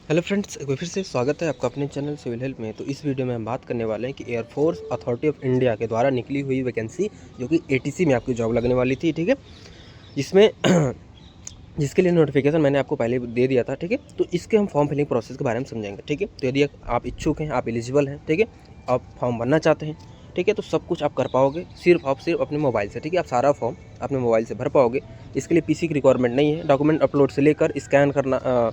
Hello friends, एक बार फिर से स्वागत है आपका अपने चैनल सिविल हेल्प में। तो इस वीडियो में हम बात करने वाले हैं कि एयरफोर्स अथॉरिटी ऑफ इंडिया के द्वारा निकली हुई वैकेंसी जो कि एटीसी में आपकी जॉब लगने वाली थी, ठीक है। जिसमें जिसके लिए नोटिफिकेशन मैंने आपको पहले दे दिया था, ठीक है। तो इसके हम फॉर्म फिलिंग प्रोसेस के बारे में समझेंगे, ठीक है। तो यदि आप इच्छुक हैं, आप एलिजिबल हैं, ठीक है, आप फॉर्म भरना चाहते हैं, ठीक है, तो सब कुछ आप कर पाओगे सिर्फ अपने मोबाइल से, ठीक है। आप सारा फॉर्म अपने मोबाइल से भर पाओगे। इसके लिए पीसी की रिक्वायरमेंट नहीं है। डॉक्यूमेंट अपलोड से लेकर स्कैन करना,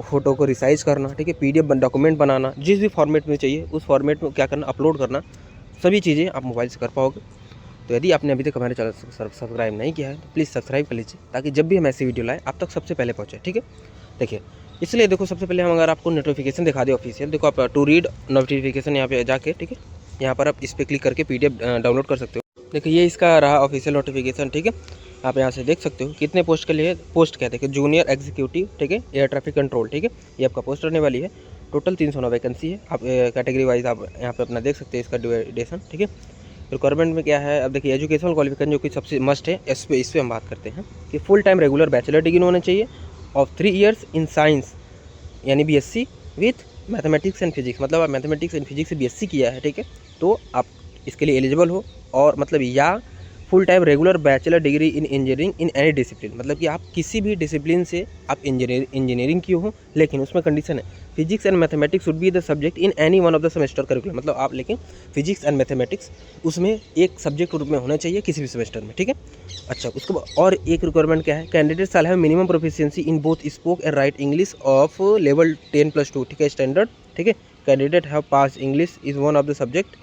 फ़ोटो को रिसाइज़ करना, ठीक है, पीडीएफ डॉक्यूमेंट बनाना, जिस भी फॉर्मेट में चाहिए उस फॉर्मेट में क्या करना, अपलोड करना, सभी चीज़ें आप मोबाइल से कर पाओगे। तो यदि आपने अभी तक हमारे चैनल सब्सक्राइब नहीं किया है तो प्लीज़ सब्सक्राइब कर लीजिए, ताकि जब भी हम ऐसी वीडियो लाएँ आप तक सबसे पहले पहुँचे, ठीक है। देखिए, इसलिए देखो, सबसे पहले हम अगर आपको नोटिफिकेशन दिखा दें ऑफिशियल, देखो आप टू रीड नोटिफिकेशन यहाँ पे जाके, ठीक है, यहाँ पर आप इस पर क्लिक करके पीडीएफ डाउनलोड कर सकते हो। देखिए, ये इसका रहा ऑफिशियल नोटिफिकेशन, ठीक है। आप यहाँ से देख सकते हो कितने पोस्ट के लिए पोस्ट क्या है। देखिए, जूनियर एग्जीक्यूटिव, ठीक है, एयर ट्रैफिक कंट्रोल, ठीक है, ये आपका पोस्ट रहने वाली है। टोटल 309 वैकेंसी है। आप कैटेगरी वाइज आप यहाँ पे अपना देख सकते हैं इसका डिवाइडेशन, ठीक है। रिक्वायरमेंट में क्या है, अब देखिए, एजुकेशनल क्वालिफिकेशन जो कि सबसे मस्ट है, इस पे हम बात करते हैं कि full time regular bachelor degree होना चाहिए ऑफ 3 ईयर्स इन साइंस, यानी BSc with mathematics and physics. मतलब आप मैथमेटिक्स एंड फिजिक्स से बीएससी किया है, ठीक है, तो आप इसके लिए एलिजिबल हो। और मतलब या full time regular bachelor degree in engineering in any discipline, मतलब कि आप किसी भी डिसिप्लिन से आप इंजीनियरिंग की हो, लेकिन उसमें कंडीशन है physics and mathematics should be the subject in any one of the semester curriculum. मतलब आप लेकिन फिजिक्स एंड मैथमेटिक्स उसमें एक सब्जेक्ट रूप में होना चाहिए किसी भी सेमेस्टर में, ठीक है। अच्छा, उसके बाद और एक रिक्वायरमेंट क्या है, candidate shall have minimum proficiency in both spoke and right English of level 10+2, ठीक है, स्टैंडर्ड, ठीक है। Candidate have pass English is one of the subject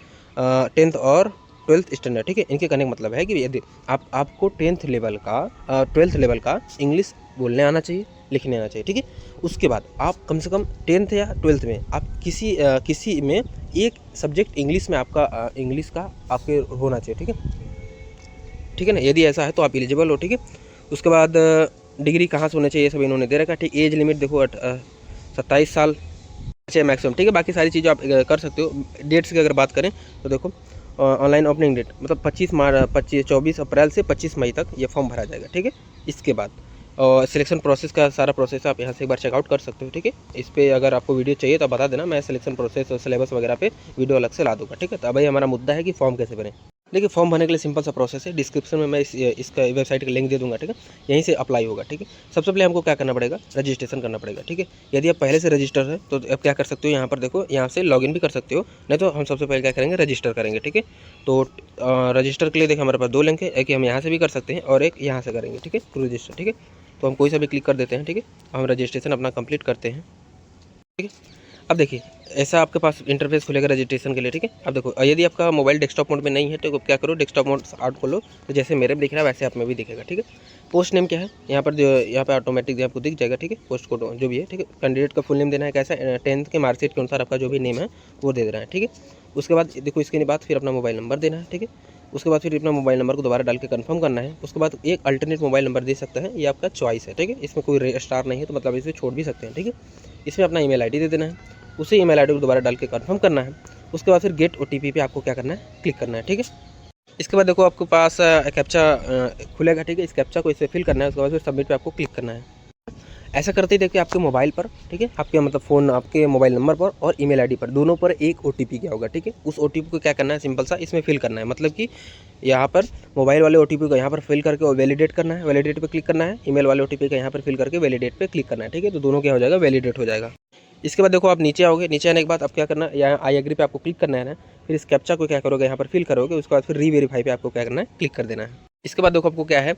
10th और 12th स्टैंडर्ड, ठीक है। इनके कहने का मतलब है कि यदि आपको 10th लेवल का 12th लेवल का इंग्लिश बोलने आना चाहिए, लिखने आना चाहिए, ठीक है। उसके बाद आप कम से कम 10th या 12th में आप किसी में एक सब्जेक्ट इंग्लिश में आपका इंग्लिश का आपके होना चाहिए, ठीक है, ठीक है ना। यदि ऐसा है तो आप एलिजिबल हो, ठीक है। उसके बाद डिग्री कहाँ से होना चाहिए, सब इन्होंने दे रखा है, ठीक। एज लिमिट देखो 27 साल चाहिए मैक्सिमम, ठीक है। बाकी सारी चीज़ें आप कर सकते हो। डेट्स की अगर बात करें तो देखो, ऑनलाइन ओपनिंग डेट मतलब 24 अप्रैल से 25 मई तक ये फॉर्म भरा जाएगा, ठीक है। इसके बाद और सिलेक्शन प्रोसेस का सारा प्रोसेस आप यहाँ से एक बार चेकआउट कर सकते हो, ठीक है। इस पर अगर आपको वीडियो चाहिए तो बता देना, मैं सिलेक्शन प्रोसेस और सिलेबस वगैरह पे वीडियो अलग से ला दूँगा, ठीक है। तो अभी हमारा मुद्दा है कि फॉर्म कैसे भरें। देखिए, फॉर्म भरने के लिए सिंपल सा प्रोसेस है। डिस्क्रिप्शन में मैं इसका वेबसाइट का लिंक दे दूँगा, ठीक है। यहीं से अप्लाई होगा, ठीक है। सबसे पहले हमको क्या करना पड़ेगा, रजिस्ट्रेशन करना पड़ेगा, ठीक है। यदि आप पहले से रजिस्टर है तो आप क्या कर सकते हो, यहाँ पर देखो, यहाँ से लॉगिन भी कर सकते हो, नहीं तो हम सबसे पहले क्या करेंगे, रजिस्टर करेंगे, ठीक है। तो रजिस्टर के लिए देखिए हमारे पास 2 लिंक है, एक हम यहाँ से भी कर सकते हैं और एक यहाँ से करेंगे, ठीक है, टू रजिस्टर, ठीक है। तो हम कोई सा भी क्लिक कर देते हैं, ठीक है। हम रजिस्ट्रेशन अपना कंप्लीट करते हैं, ठीक है। अब देखिए, ऐसा आपके पास इंटरफेस खुलेगा रजिस्ट्रेशन के लिए, ठीक है। अब देखो, यदि आपका मोबाइल डेस्कटॉप मोड में नहीं है तो क्या करो, डेस्कटॉप मोड आउट खोलो, तो जैसे मेरे में दिख रहा है वैसे आप में भी दिखेगा, ठीक है। पोस्ट नेम क्या है, यहाँ पर यहाँ पे ऑटोमेटिक आपको दिख जाएगा, ठीक है। पोस्ट कोड जो भी है, ठीक है। कैंडिडेट का फुल नेम देना है, कैसा 10th के मार्कशीट के अनुसार आपका जो भी नेम है वो दे देना है, ठीक है। उसके बाद देखो, इसके बाद फिर अपना मोबाइल नंबर देना है, ठीक है। उसके बाद फिर अपना मोबाइल नंबर को दोबारा डाल के कंफर्म करना है। उसके बाद एक अल्टरनेट मोबाइल नंबर दे सकता है, ये आपका चॉइस है, ठीक है। इसमें कोई स्टार नहीं है तो मतलब इसे छोड़ भी सकते हैं, ठीक है। इसमें अपना ईमेल आईडी दे देना है, उसी ईमेल आईडी को दोबारा डाल के कंफर्म करना है। उसके बाद फिर गेट ओटीपी पे आपको क्या करना है, क्लिक करना है, ठीक है। इसके बाद देखो, आपके पास कैप्चा खुलेगा, ठीक है। इस कैप्चा को इसे फिल करना है। उसके बाद फिर सबमिट पे आपको क्लिक करना है। ऐसा करते ही देखिए आपके मोबाइल पर, ठीक है, आपके मतलब फ़ोन, आपके मोबाइल नंबर पर और ईमेल आईडी पर दोनों पर एक ओटीपी क्या होगा, ठीक है। उस ओटीपी को क्या करना है, सिंपल सा इसमें फिल करना है। मतलब कि यहाँ पर मोबाइल वाले ओटीपी को यहाँ पर फिल करके और वैलिडेट करना है, वैलिडेट पे क्लिक करना है। ईमेल वाले ओटीपी को यहाँ पर फिल करके वैलिडेट पे क्लिक करना है, ठीक है। तो दोनों क्या हो जाएगा, वैलिडेट हो जाएगा। इसके बाद देखो, आप नीचे आओगे, नीचे आने के बाद आप क्या करना है, यहाँ आई एग्री पे आपको क्लिक करना है ना। फिर इस कैप्चा को क्या करोगे, यहाँ पर फिल करोगे। उसके बाद फिर रीवेरीफाई पे आपको क्या करना है, क्लिक कर देना है। इसके बाद देखो, आपको क्या है,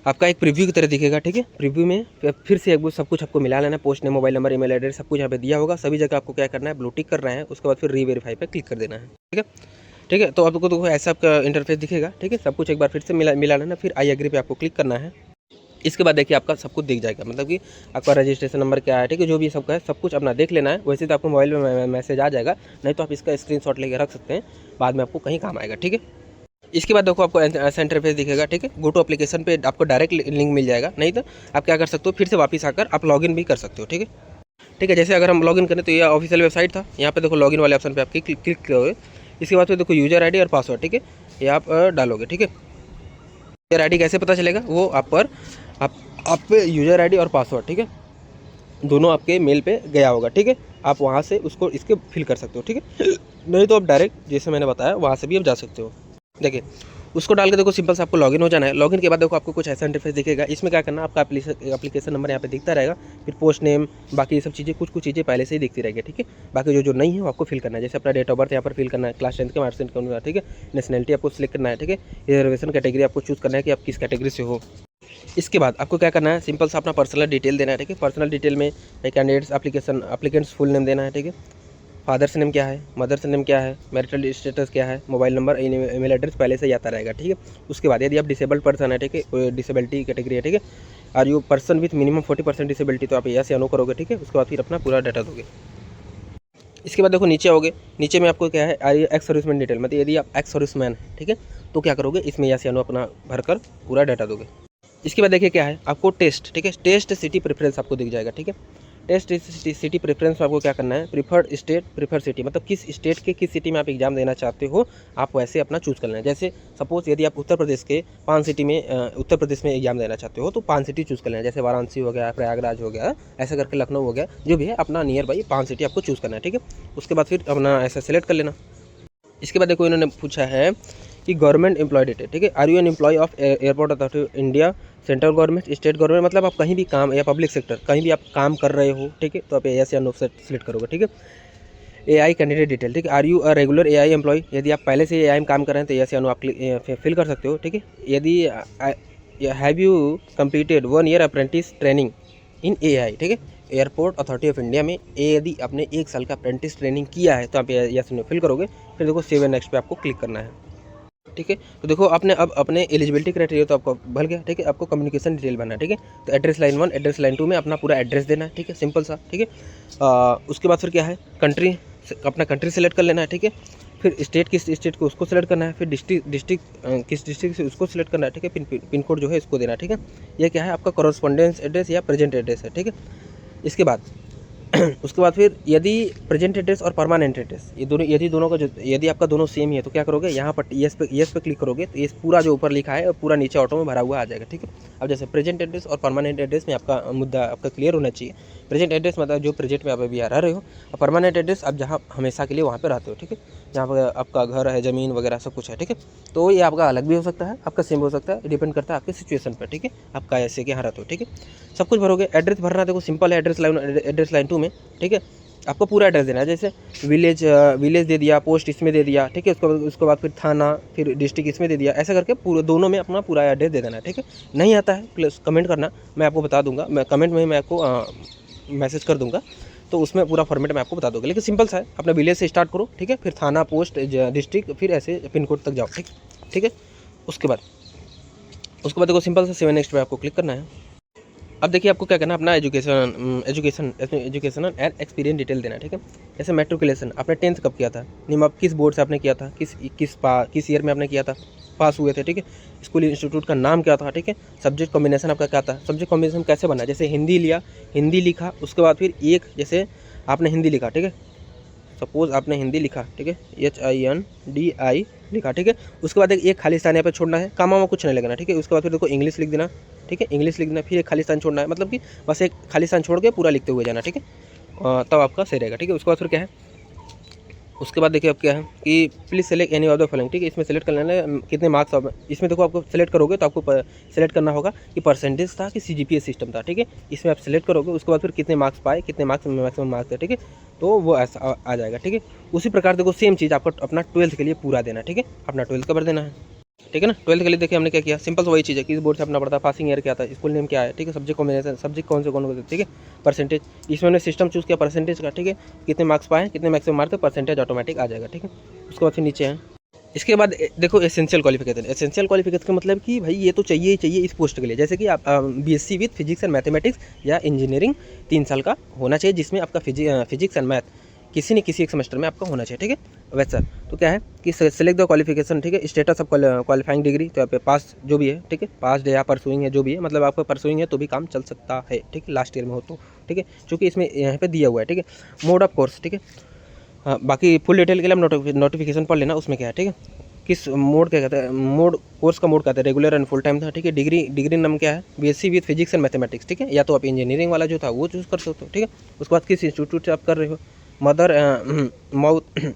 आपका एक प्रीव्यू की तरह दिखेगा, ठीक है। प्रीव्यू में फिर से एक बार सब कुछ आपको मिला लेना है, post name, mobile number, email address, सब कुछ यहाँ पे दिया होगा। सभी जगह आपको क्या करना है, ब्लू टिक करना है। उसके बाद फिर रीवेरीफाई पे क्लिक कर देना है, ठीक है, ठीक है। तो आपको देखो ऐसा आपका इंटरफेस दिखेगा, ठीक है। सब कुछ एक बार फिर से मिला लेना, फिर आई एग्री पे आपको क्लिक करना है। इसके बाद देखिए आपका सब कुछ दिख जाएगा, मतलब कि आपका रजिस्ट्रेशन नंबर क्या है, ठीक है, जो भी सबका है सब कुछ अपना देख लेना है। वैसे तो आपको मोबाइल में मैसेज आ जाएगा, नहीं तो आप इसका स्क्रीनशॉट लेके रख सकते हैं, बाद में आपको कहीं काम आएगा, ठीक है। इसके बाद देखो, आपको ऐसा इंटरफेस दिखेगा, ठीक है। गो टू एप्लीकेशन पे आपको डायरेक्ट लिंक मिल जाएगा, नहीं तो आप क्या कर सकते हो, फिर से वापस आकर आप लॉगिन भी कर सकते हो, ठीक है, ठीक है। जैसे अगर हम लॉगिन करें तो ये ऑफिशियल वेबसाइट था, यहाँ पे देखो लॉगिन वाले ऑप्शन पे आप क्लिक करोगे। इसके बाद फिर देखो यूजर आईडी और पासवर्ड, ठीक है, ये आप डालोगे, ठीक है। यूजर आईडी कैसे पता चलेगा, वो आप यूजर आईडी और पासवर्ड, ठीक है, दोनों आपके मेल पे गया होगा, ठीक है। आप वहाँ से उसको इसके फिल कर सकते हो, ठीक है। नहीं तो आप डायरेक्ट जैसे मैंने बताया वहाँ से भी आप जा सकते हो। देखिए उसको डाल के देखो सिंपल से आपको लॉगिन हो जाना है। लॉगिन के बाद देखो आपको कुछ ऐसा इंटरफेस दिखेगा। इसमें क्या करना है, आपका एप्लीकेशन नंबर यहाँ पे दिखता रहेगा, फिर पोस्ट नेम, बाकी ये सब चीज़ें कुछ चीज़ें पहले से ही दिखती रहेगी, ठीक है। बाकी जो नहीं है वो आपको फिल करना है। जैसे अपना डेट ऑफ बर्थ यहाँ पर फिल करना है, क्लास 10 के मार्क्स का, ठीक है। नेशनलिटी आपको सिलेक्ट करना है, ठीक है। रिजर्वेशन कैटेगरी आपको चूज़ करना है कि आप किस कैटेगरी से हो। इसके बाद आपको क्या करना है, सिंपल सा अपना पर्सनल डिटेल देना है, ठीक है। पर्सनल डिटेल में कैंडिडेट्स एप्लीकेंट्स फुल नेम देना है, ठीक है। फादर्स नेम क्या है, मदर्स नेम क्या है, मैरिटल स्टेटस क्या है, मोबाइल नंबर, ईमेल एड्रेस पहले से ही आता रहेगा, ठीक है। उसके बाद यदि आप डिसेबल्ड पर्सन है, ठीक है, डिसेबिलिटी कैटेगरी है, ठीक है, और you person with minimum 40% disability, तो आप यस या नो करोगे, ठीक है। उसके बाद फिर अपना पूरा डाटा दोगे। इसके बाद देखो नीचे आओगे, नीचे में आपको क्या है, एक्स सर्विसमैन डिटेल, मतलब यदि आप एक्स सर्विसमैन है, ठीक है, तो क्या करोगे, इसमें यस या नो अपना भरकर पूरा डाटा दोगे। इसके बाद देखिए क्या है, आपको टेस्ट, ठीक है, टेस्ट सिटी प्रेफरेंस आपको दिख जाएगा, ठीक है। टेस्ट सिटी प्रेफरेंस में आपको क्या करना है, प्रीफर्ड स्टेट प्रीफर सिटी, मतलब किस स्टेट के किस सिटी में आप एग्जाम देना चाहते हो, आप वैसे अपना चूज़ करना है। जैसे सपोज यदि आप उत्तर प्रदेश के 5 सिटी में उत्तर प्रदेश में एग्जाम देना चाहते हो तो 5 सिटी चूज़ कर लेना है। जैसे वाराणसी हो गया, प्रयागराज हो गया, ऐसा करके लखनऊ हो गया, जो भी है अपना नियर बाई 5 सिटी आपको चूज़ करना है, ठीक है। उसके बाद फिर अपना ऐसा सेलेक्ट कर लेना। इसके बाद देखो इन्होंने पूछा है कि गवर्नमेंट एम्प्लॉयड है, ठीक है, are you an employee of airport authority of India, central government, state government, मतलब आप कहीं भी काम या पब्लिक सेक्टर कहीं भी आप काम कर रहे हो, ठीक है, तो आप यस या नो सेलेक्ट करोगे, ठीक है। एआई कैंडिडेट डिटेल, ठीक है, are you a regular AI employee, यदि आप पहले से एआई में काम कर रहे हैं तो यस या नो आप फिल कर सकते हो, ठीक है। यदि have you completed 1 year apprentice training in AI, ठीक है, एयरपोर्ट अथॉरिटी ऑफ इंडिया में यदि आपने 1 साल का अप्रेंटिस ट्रेनिंग किया है तो आप यस नो फिल करोगे। फिर देखो सेव एंड नेक्स्ट पे आपको क्लिक करना है, ठीक है। तो देखो आपने अब अपने एलिजिबिलिटी क्राइटेरिया तो आपको भर गया, ठीक है। आपको कम्युनिकेशन डिटेल भरना है, ठीक है। तो एड्रेस लाइन 1 एड्रेस लाइन 2 में अपना पूरा एड्रेस देना है, ठीक है, सिंपल सा, ठीक है। उसके बाद फिर क्या है, कंट्री, अपना कंट्री सेलेक्ट कर लेना है, ठीक है। फिर स्टेट किस स्टेट को उसको सेलेक्ट करना है, फिर डिस्ट्रिक्ट किस डिस्ट्रिक्ट से उसको सेलेक्ट करना है, ठीक है। पिन कोड जो है इसको देना है, ठीक है। ये क्या है, आपका कॉरेस्पॉन्डेंस एड्रेस या प्रेजेंट एड्रेस है, ठीक है। इसके बाद उसके बाद फिर यदि प्रेजेंट एड्रेस और परमानेंट एड्रेस ये दोनों, यदि दोनों का जो, यदि आपका दोनों सेम ही है तो क्या करोगे, यहाँ पर यस पे क्लिक करोगे तो ये पूरा जो ऊपर लिखा है पूरा नीचे ऑटो में भरा हुआ आ जाएगा, ठीक है। अब जैसे प्रेजेंट एड्रेस और परमानेंट एड्रेस में आपका मुद्दा आपका क्लियर होना चाहिए। प्रेजेंट एड्रेस मतलब जो प्रेजेंट में आप अभी रह रहे हो, और परमानेंट एड्रेस आप जहाँ हमेशा के लिए वहाँ पर रहते हो, ठीक है, जहाँ पर आपका घर है, ज़मीन वगैरह सब कुछ है, ठीक है। तो ये आपका अलग भी हो सकता है, आपका सेम हो सकता है, डिपेंड करता है आपके सिचुएशन पर, ठीक है, आपका ऐसे के यहाँ रहते हो, ठीक है। सब कुछ भरोगे। एड्रेस भरना देखो सिंपल है, एड्रेस लाइन 2 में, ठीक है, आपको पूरा एड्रेस देना है। जैसे विलेज दे दिया, पोस्ट इसमें दे दिया, ठीक है। उसके बाद फिर थाना, फिर डिस्ट्रिक्ट इसमें दे दिया, ऐसा करके पूरे दोनों में अपना पूरा एड्रेस दे देना है, ठीक है। नहीं आता है प्लस कमेंट करना, मैं आपको बता दूंगा, मैं कमेंट में मैं आपको मैसेज कर दूंगा, तो उसमें पूरा फॉर्मेट मैं आपको बता दूंगा। लेकिन सिंपल सा है, अपने विलेज से स्टार्ट करो, ठीक है, फिर थाना, पोस्ट, डिस्ट्रिक्ट, फिर ऐसे पिन कोड तक जाओ, ठीक है। उसके बाद देखो सिंपल सा 7 नेक्स्ट पे आपको क्लिक करना है। अब देखिए आपको क्या करना है, अपना एजुकेशन एंड एक्सपीरियंस डिटेल देना है, ठीक है। जैसे मेट्रिकुलेशन आपने 10th कब किया था, निम आप किस बोर्ड से आपने किया था, किस ईयर में आपने किया था, पास हुए थे, ठीक है। स्कूल इंस्टीट्यूट का नाम क्या था, ठीक है। सब्जेक्ट कॉम्बिनेशन आपका क्या था, सब्जेक्ट कॉम्बिनेशन कैसे बना, जैसे हिंदी लिया, हिंदी लिखा, उसके बाद फिर एक जैसे आपने हिंदी लिखा, ठीक है, सपोज आपने हिंदी लिखा, ठीक है, HINDI लिखा, ठीक है। उसके बाद एक खाली स्थान यहाँ पे छोड़ना है, कामा कुछ नहीं लगना, ठीक है। उसके बाद फिर देखो इंग्लिश लिख देना, ठीक है, इंग्लिश लिख देना, फिर एक खाली स्थान छोड़ना है, मतलब कि बस एक खाली स्थान छोड़ के पूरा लिखते हुए जाना, ठीक है, तब आपका सही रहेगा, ठीक है। उसके बाद फिर क्या है, उसके बाद देखिए अब क्या है कि please select any of the following, ठीक है। इसमें सेलेक्ट कर लेना है कितने मार्क्स आप, इसमें देखो आपको सेलेक्ट करोगे तो आपको सेलेक्ट करना होगा कि परसेंटेज था कि CGPA सिस्टम था, ठीक है। इसमें आप सेलेक्ट करोगे, उसके बाद फिर कितने मार्क्स पाए, कितने मार्क्स मैक्सिमम मार्क्स थे, ठीक है, तो वो ऐसा आ जाएगा, ठीक है। उसी प्रकार देखो सेम चीज़ आपको अपना 12th के लिए पूरा देना है, ठीक है, अपना 12th का भर देना है, ठीक है ना। 12th के लिए देखिए हमने क्या किया, सिंपल वही चीज़ है कि इस बोर्ड से अपना पड़ता है, पासिंग ईयर क्या था, स्कूल नेम क्या है, ठीक है, सब्जेक्ट कॉम्बिनेशन, सब्जेक्ट कौन से, ठीक है, परसेंटेज, इसमें हमने सिस्टम चूज़ किया परसेंटेज का, ठीक है, कितने मार्क्स पाए, कितने मैक्सिमम मार्क्स, परसेंटेज ऑटोमेटिक आ जाएगा, ठीक है। उसके बाद फिर नीचे है, इसके बाद देखो एसेंशियल क्वालिफिकेशन का मतलब कि भाई ये तो चाहिए ही चाहिए इस पोस्ट के लिए। जैसे कि आप BSc with physics and mathematics या इंजीनियरिंग 3 साल का होना चाहिए, जिसमें आपका फिजिक्स एंड मैथ किसी न किसी एक सेमेस्टर में आपका होना चाहिए, ठीक है। वैसा तो क्या है कि सेलेक्ट द क्वालिफिकेशन, ठीक है, स्टेटस ऑफ क्वालिफाइंग डिग्री, तो यहाँ पे पास जो भी है, ठीक है, पास या परसुइंग है जो भी है, मतलब आपका परसुइंग है तो भी काम चल सकता है, ठीक है, लास्ट ईयर में हो तो, ठीक है, चूँकि इसमें यहाँ पे दिया हुआ है, ठीक है। मोड ऑफ कोर्स, ठीक है, हाँ, बाकी फुल डिटेल के लिए हम नोटिफिकेशन पढ़ लेना, उसमें क्या है, ठीक है, किस मोड क्या कहते हैं, मोड कोर्स का मोड कहते हैं रेगुलर एंड फुल टाइम था, ठीक है। डिग्री नाम क्या है, BSc with physics and mathematics, ठीक है। या तो आप इंजीनियरिंग वाला जो था वो चूज़ कर सकते हो, ठीक है। उसके बाद किस इंस्टीट्यूट से आप कर रहे हो, mother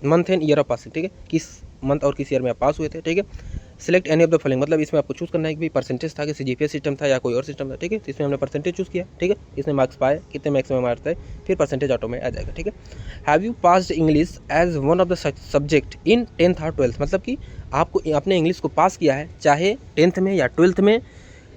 month and year of passing, ठीक है, किस मंथ और किस ईयर में आप पास हुए थे, ठीक है। Select any of the following, मतलब इसमें आपको चूज़ करना है कि भाई परसेंटेज था कि सीजीपीए सिस्टम था या कोई और सिस्टम था, ठीक है। तो इसमें हमने परसेंटेज चूज़ किया, ठीक है। इसमें मार्क्स पाए, कितने मैक्सिमम मार्क्स आए, फिर परसेंटेज ऑटो में आ जाएगा, ठीक है। Have you passed English as one of the subject in 10th और 12th, मतलब कि आपको अपने इंग्लिश को पास किया है चाहे 10th में या 12th में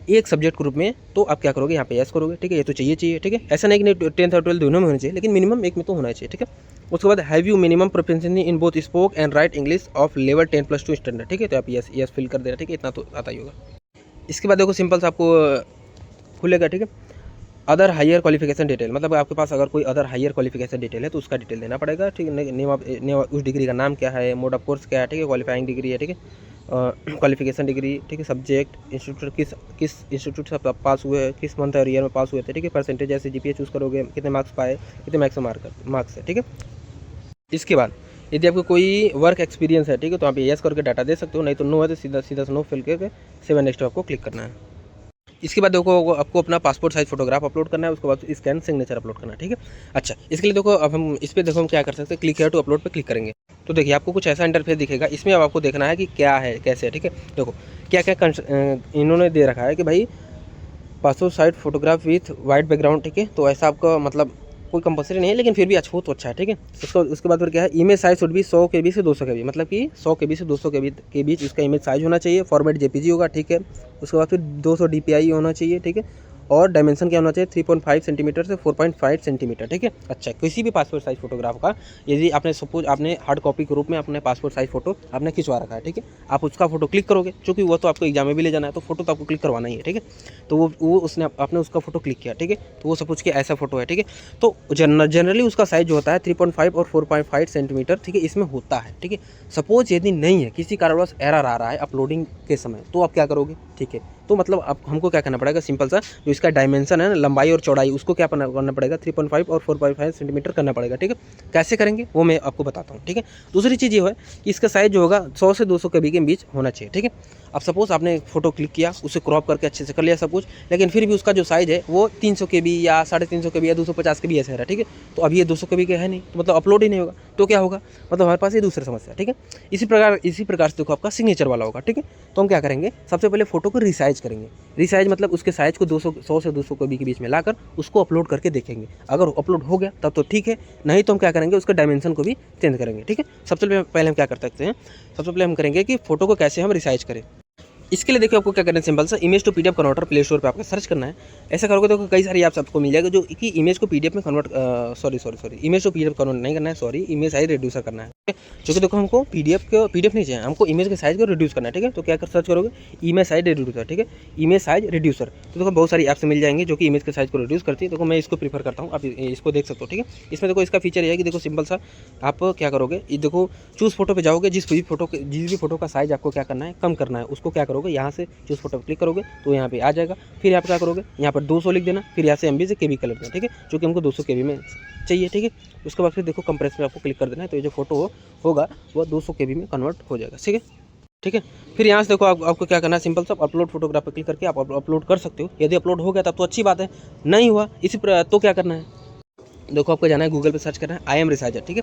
एक सब्जेक्ट ग्रुप में, तो आप क्या करोगे, यहाँ पे यस करोगे, ठीक है। ये तो चाहिए, ठीक है। ऐसा नहीं कि 10th और 12th दोनों में होना चाहिए, लेकिन मिनिमम एक में तो होना चाहिए, ठीक है। उसके बाद have you minimum proficiency in both spoke and right English of level 10+2 standard, ठीक है। तो आप यस फिल कर देना, ठीक है। इतना तो आता ही होगा। इसके बाद देखो सिंपल सा आपको खुलेगा, ठीक है। अदर हायर क्वालिफिकेशन डिटेल, मतलब आपके पास अगर कोई अदर हायर क्वालिफिकेशन डिटेल है तो उसका डिटेल देना पड़ेगा, ठीक है। नेम उस डिग्री का नाम क्या है, मोड ऑफ कोर्स क्या है, ठीक है। क्वालिफाइंग डिग्री है, ठीक है। क्वालिफिकेशन डिग्री, ठीक है। सब्जेक्ट, इंस्टीट्यूट, किस इंस्टीट्यूट से आप पास हुए, किस मंथ और ईयर में पास हुए थे, ठीक है। परसेंटेज जैसे जीपीए चूज़ करोगे, कितने मार्क्स पाए, कितने मैक्सिमम मार्क्स है, ठीक है। इसके बाद यदि आपको कोई वर्क एक्सपीरियंस है, ठीक है, तो आप यस करके डाटा दे सकते हो, नहीं तो नो है तो सीधा नो फिल करके 7 नेक्स्ट आपको क्लिक करना है। इसके बाद देखो आपको अपना पासपोर्ट साइज फोटोग्राफ अपलोड करना है, उसके बाद स्कैन सिग्नेचर अपलोड करना है, ठीक है। अच्छा, इसके लिए देखो अब हम इस पर देखो हम क्या कर सकते हैं, क्लिक हेयर टू अपलोड पे क्लिक करेंगे तो देखिए आपको कुछ ऐसा इंटरफेस दिखेगा। इसमें अब आपको देखना है कि क्या है, कैसे है, ठीक है। देखो क्या क्या इन्होंने दे रखा है कि भाई passport size photograph with white background, ठीक है। तो ऐसा आपका मतलब कोई कंपलसरी नहीं है, लेकिन फिर भी अच्छा हो तो अच्छा है, ठीक है। उसके बाद फिर क्या है, इमेज साइज शुड भी 100 KB से 200 KB, मतलब कि 100 KB से 200 के बीच इसका इमेज साइज होना चाहिए। फॉर्मेट जेपीजी होगा, ठीक है। उसके बाद फिर 200 DPI होना चाहिए, ठीक है। और डायमेंशन क्या होना चाहिए, 3.5 सेंटीमीटर से 4.5 सेंटीमीटर, ठीक है। अच्छा, किसी भी पासपोर्ट साइज फोटोग्राफ का यदि आपने सपोज आपने हार्ड कॉपी के रूप में अपने पासपोर्ट साइज फोटो आपने खिंचवा रखा है, ठीक है। आप उसका फोटो क्लिक करोगे, चूँकि वो तो आपको एग्जाम में भी ले जाना है, तो फोटो तो आपको क्लिक करवाना ही है, ठीक है। तो वो उसने आपने उसका फोटो क्लिक किया, ठीक है। तो वो सपोज कि ऐसा फोटो है, ठीक है। तो जनरली उसका साइज जो होता है 3.5 और 4.5 सेंटीमीटर, ठीक है, इसमें होता है, ठीक है। सपोज यदि नहीं है, किसी कारणवश एरर आ रहा है अपलोडिंग के समय, तो आप क्या करोगे, ठीक है। तो मतलब आप हमको क्या करना पड़ेगा, सिंपल सा जो इसका डायमेंशन है ना, लंबाई और चौड़ाई, उसको क्या करना पड़ेगा 3.5 और 4.5 सेंटीमीटर करना पड़ेगा, ठीक है। कैसे करेंगे वो मैं आपको बताता हूँ, ठीक है। दूसरी चीज़ ये है कि इसका साइज जो होगा 100 से 200 KB के बीच होना चाहिए, ठीक है। अब सपोज आपने फोटो क्लिक किया, उसे क्रॉप करके अच्छे से कर लिया सब कुछ, लेकिन फिर भी उसका जो साइज है वो 300 KB या 350 KB या 250 KB ऐसे है, ठीक है। तो अब ये 200 KB के है नहीं, तो मतलब अपलोड ही नहीं होगा, तो क्या होगा, मतलब हमारे पास ये दूसरी समस्या, ठीक है। इसी प्रकार से देखो आपका सिग्नेचर वाला होगा, ठीक है। तो हम क्या करेंगे, सबसे पहले फोटो को रिसाइज करेंगे। रिसाइज मतलब उसके साइज को 100 से 200 KB के बीच में लाकर उसको अपलोड करके देखेंगे। अगर अपलोड हो गया तब तो ठीक है, नहीं तो हम क्या करेंगे, उसके डायमेंशन को भी चेंज करेंगे, ठीक है। सबसे पहले हम क्या कर सकते हैं, सबसे पहले हम करेंगे कि फोटो को कैसे हम रिसाइज करें। इसके लिए देखिए आपको क्या करना है, सिंपल सा image to PDF converter play store पे आपको सर्च करना है। ऐसा करोगे तो कई सारी ऐप्स आपको मिल जाएगा जो कि इमेज को पीडीएफ में convert image to PDF convert नहीं करना है, इमेज साइज रिड्यूसर करना है, क्योंकि देखो हमको पीडीएफ नहीं चाहिए, हमको इमेज के साइज को रिड्यूस करना है, ठीक है। तो क्या कर सर्च करोगे, इमेज साइज रिड्यूसर, ठीक है, इमेज साइज रिड्यूसर। तो देखो बहुत सारी ऐप्स मिल जाएंगे जो कि इमेज के साइज को रिड्यूस करती है। देखो मैं इसको प्रीफर करता हूँ, आप इसको देख सकते हो, ठीक है। इसमें देखो इसका फीचर ये है कि देखो सिंपल सा आप क्या करोगे, देखो चूज फोटो पे जाओगे, जिस भी फोटो का साइज आपको क्या करना है, कम करना है, उसको क्या करोगे, यहाँ से चूज फोटो क्लिक करोगे तो यहाँ पे आ जाएगा। फिर यहाँ पे क्या करोगे, यहाँ पर 200 लिख देना, फिर यहाँ से MB से KB कर लेना, ठीक है, जो कि हमको 200 KB में चाहिए, ठीक है। उसके बाद फिर देखो कंप्रेस पे आपको क्लिक कर देना है, तो ये जो फोटो होगा वो 200 KB में कन्वर्ट हो जाएगा, ठीक है, ठीक है। फिर यहाँ से देखो आपको क्या करना है, सिंपल सा अपलोड फोटोग्राफ पे क्लिक करके आप अपलोड कर सकते हो। यदि अपलोड हो गया तब तो अच्छी बात है, नहीं हुआ तो क्या करना है, देखो आपको जाना है गूगल पे सर्च करना है आई एम रिसाइजर, ठीक है।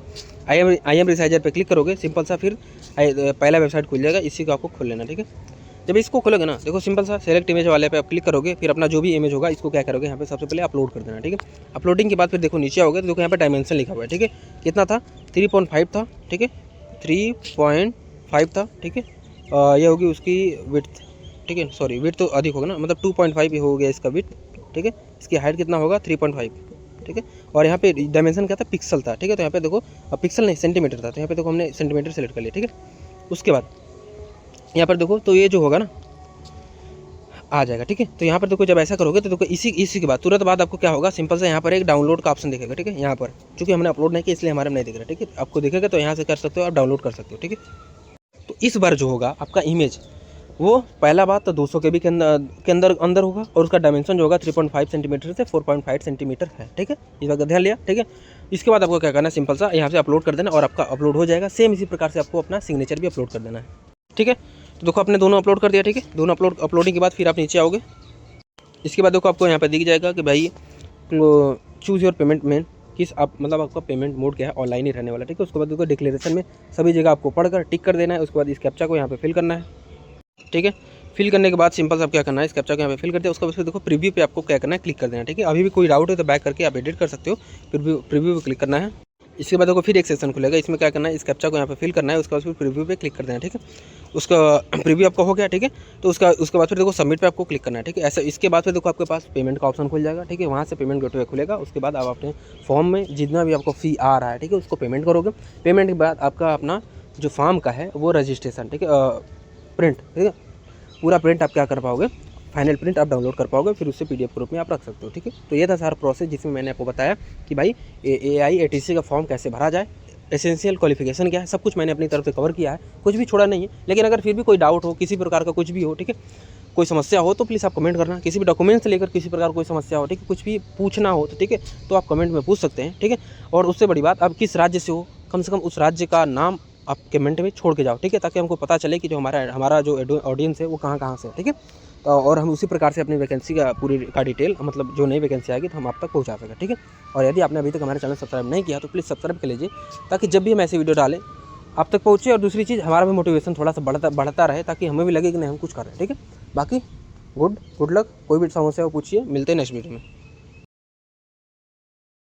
आई एम रिसाइजर पे क्लिक करोगे, सिंपल सा फिर पहला वेबसाइट खुल जाएगा, इसी को आपको खोल लेना, ठीक है। जब इसको खोलोगे ना, देखो सिंपल सा सेलेक्ट इमेज वाले पे आप क्लिक करोगे, फिर अपना जो भी इमेज होगा इसको क्या करोगे, यहाँ पे सबसे पहले अपलोड कर देना, ठीक है। अपलोडिंग के बाद फिर देखो नीचे आओगे तो देखो यहाँ पे डायमेंशन लिखा हुआ है, ठीक है। कितना था, 3.5 था, ठीक है, 3.5 था, ठीक है। ये होगी उसकी विड्थ, ठीक है, सॉरी विड्थ तो अधिक होगा ना, मतलब 2.5 हो गया इसका विड्थ, ठीक है। इसकी हाइट कितना होगा, 3.5, ठीक है। और यहाँ पे डायमेंशन क्या था, पिक्सल था, ठीक है। तो यहाँ पे देखो पिक्सल नहीं सेंटीमीटर था, तो यहाँ पे देखो हमने सेंटीमीटर सेलेक्ट कर लिया, ठीक है। उसके बाद यहाँ पर देखो तो ये जो होगा ना आ जाएगा, ठीक है। तो यहाँ पर देखो जब ऐसा करोगे तो देखो इसी के बाद तुरंत बाद आपको क्या होगा, सिंपल से यहाँ पर एक डाउनलोड का ऑप्शन दिखेगा, ठीक है। यहाँ पर चूँकि हमने अपलोड नहीं किया इसलिए हमारे में नहीं दिख रहा, ठीक है। आपको दिखेगा तो यहाँ से कर सकते हो, आप डाउनलोड कर सकते हो, ठीक है। तो इस बार जो होगा आपका इमेज वो पहला बात तो 200 KB के अंदर होगा, और उसका डायमेंशन जो होगा 3.5 सेंटीमीटर से 4.5 सेंटीमीटर है, ठीक है। इस बात का ध्यान लिया, ठीक है। इसके बाद आपको क्या करना है, सिंपल सा यहाँ से अपलोड कर देना और आपका अपलोड हो जाएगा। सेम इसी प्रकार से आपको अपना सिग्नेचर भी अपलोड कर देना है। ठीक है। तो देखो आपने दोनों अपलोड कर दिया, ठीक है। दोनों अपलोडिंग के बाद फिर आप नीचे आओगे। इसके बाद देखो आपको यहाँ पर दिख जाएगा कि भाई चूज़ योर पेमेंट मेन, किस आप मतलब आपका पेमेंट मोड क्या है, ऑनलाइन ही रहने वाला, ठीक है। उसके बाद देखो डिक्लेरेशन में सभी जगह आपको पढ़कर टिक कर देना है। उसके बाद इस कैप्चा को यहाँ पे फिल करना है, ठीक है। फिल करने के बाद सिंपल सा क्या करना है, इस कैप्चा को यहाँ पे फिल कर दिया। उसके बाद फिर देखो प्रीव्यू पे आपको क्या करना है, क्लिक कर देना है, ठीक है। अभी भी कोई डाउट है तो बैक करके आप एडिट कर सकते हो। प्रीव्यू पे क्लिक करना है। इसके बाद देखो फिर एक सेक्शन खुलेगा, इसमें क्या करना है, इस कैप्चा को यहाँ पे फिल करना है। उसके बाद फिर प्रीव्यू पे क्लिक कर देना है, ठीक है। उसका प्रीव्यू आपका हो गया, ठीक है। तो उसके बाद फिर देखो सबमिट पे आपको क्लिक करना है, ठीक है। ऐसा इसके बाद फिर देखो आपके पास पेमेंट का ऑप्शन खुल जाएगा, ठीक है। वहाँ से पेमेंट गेटवे खुलेगा। उसके बाद आप अपने फॉर्म में जितना भी आपको फ़ी आ रहा है, ठीक है, उसको पेमेंट करोगे। पेमेंट के बाद आपका अपना जो फॉर्म का है वो रजिस्ट्रेशन, ठीक है, प्रिंट, ठीक है, पूरा प्रिंट आप क्या कर पाओगे, फाइनल प्रिंट आप डाउनलोड कर पाओगे। फिर उससे PDF के रूप में आप रख सकते हो, ठीक है। तो ये था सारा प्रोसेस जिसमें मैंने आपको बताया कि भाई AIATC का फॉर्म कैसे भरा जाए, एसेंशियल क्वालिफिकेशन क्या है, सब कुछ मैंने अपनी तरफ से कवर किया है, कुछ भी छोड़ा नहीं है। लेकिन अगर फिर भी कोई डाउट हो, किसी प्रकार का कुछ भी हो, ठीक है, कोई समस्या हो तो प्लीज़ आप कमेंट करना। किसी भी डॉक्यूमेंट से लेकर किसी प्रकार कोई समस्या हो, ठीक है, कुछ भी पूछना हो तो ठीक है, तो आप कमेंट में पूछ सकते हैं, ठीक है। और उससे बड़ी बात, आप किस राज्य से हो, कम से कम उस राज्य का नाम आप कमेंट में छोड़ के जाओ, ठीक है, ताकि हमको पता चले कि जो हमारा जो ऑडियंस है वो कहाँ से है, ठीक है। तो और हम उसी प्रकार से अपनी वैकेंसी का पूरी का डिटेल, मतलब जो नई वैकेंसी आएगी तो हम आप तक पहुँचा सकें, ठीक है। और यदि आपने अभी तक हमारे चैनल सब्सक्राइब नहीं किया तो प्लीज़ सब्सक्राइब कर लीजिए, ताकि जब भी हम ऐसी वीडियो डालें आप तक पहुँचे। और दूसरी चीज़, हमारा भी मोटिवेशन थोड़ा सा बढ़ता रहे, ताकि हमें भी लगे कि नहीं हम कुछ कर रहे हैं, ठीक है। बाकी गुड लक। कोई भी समस्या हो पूछिए, मिलते हैं नेक्स्ट वीडियो में।